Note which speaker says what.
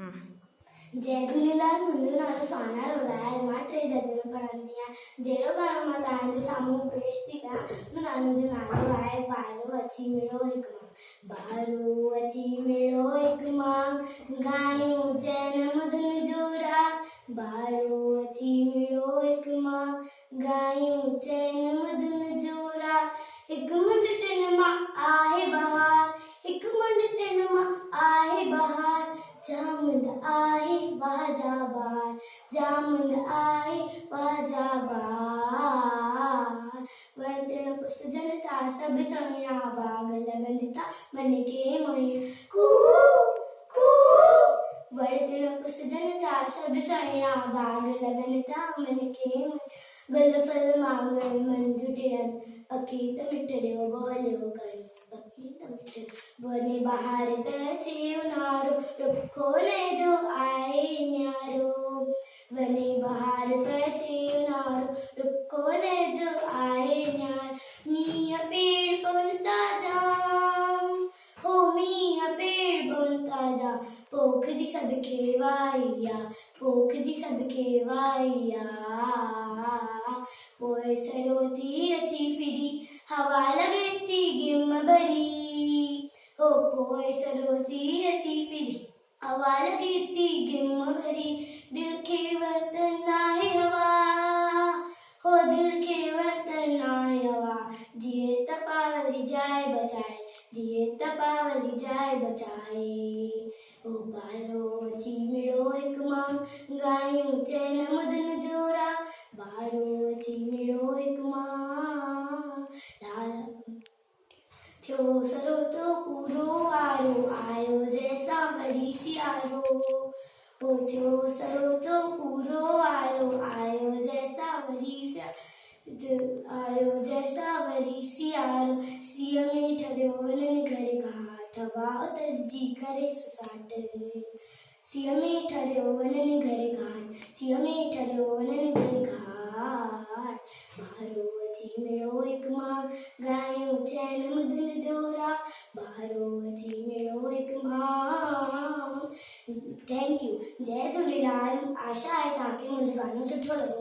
Speaker 1: जय झूलेलाल। मुंहिंजो नालो साना रोला आहे। मां 3 दर्जे में पढ़ंदी आहियां। जहिड़ो गानो मां तव्हांजे साम्हूं पेश थी कयां, हुन गाने जो नालो आहे बारो अची मिड़ो हिकु मां। बारो अची मिड़ो हिकु मां, गायूं जन्म दिन जो राग। बारो अची मिड़ो हिकु मां, गायूं जन्म दिन जो राग। हिकु मुंड टिन मां आहे बहार, हिकु मुंड टिन मां आहे बहार। जामुन आहे वाजा बार, जामुन आहे वाजा बार। वण टिण पुसजन था सभु सुहिणा, बाग लगन था मन के मोहिण। कू कू वण टिण पुसजन था सभु सुहिणा, बाग लगन था मन के मोहिण। गल फल मांगण मंजू टिणन, पखी त मिठड़ियो बोलियो कर। वने बहार त अचे उन्हारो, रुखो ने जो आए न्यारो। वने बहार त अचे उन्हारो, रुखो ने जो आए न्यारो। मींहं पेड़ पवंदा जाम, हो मींहं पेड़ पवंदा जाम। पोख जी सदके वाइया, पोख जी सदके वाइया। पोइ सरो थी अची फिरी, हवा लगे थी गिम भरी। ओ पोइ सरो थी अची फिरी, हवा लगे थी गिम भरी। दिल खे वतन आहे हवा, हो दिल खे वतन आहे हवा। जिए तपावली जाए बचाए, जिए तपावली जाए बचाए। ओ बारो अची मिड़ो हिकु मां, गायूं जन्म दिन जो राग। बारो अची मिड़ो हिकु मां, थियो सरो तो पूरो आयो, आयो जैसा वरी सियारो। हो थियो सरो तो पूरो आयो, आयो जैसा वरी आयो जैसा वरी सियारो। सीअ में ठरियो वञनि घर घाट, हवा उतरजी करे सुसाट। सीअ में ठरियो वञनि घर घाट, सीअ में ठरियो वञनि घर घाट। बारो अची मिड़ो हिकु मां, गायूं जन्म दिन जो राग। बारो अची मिड़ो हिकु मां। Thank you. जय झूलेलाल। आशा आहे तव्हांखे मुंहिंजो गानो सुठो लॻो।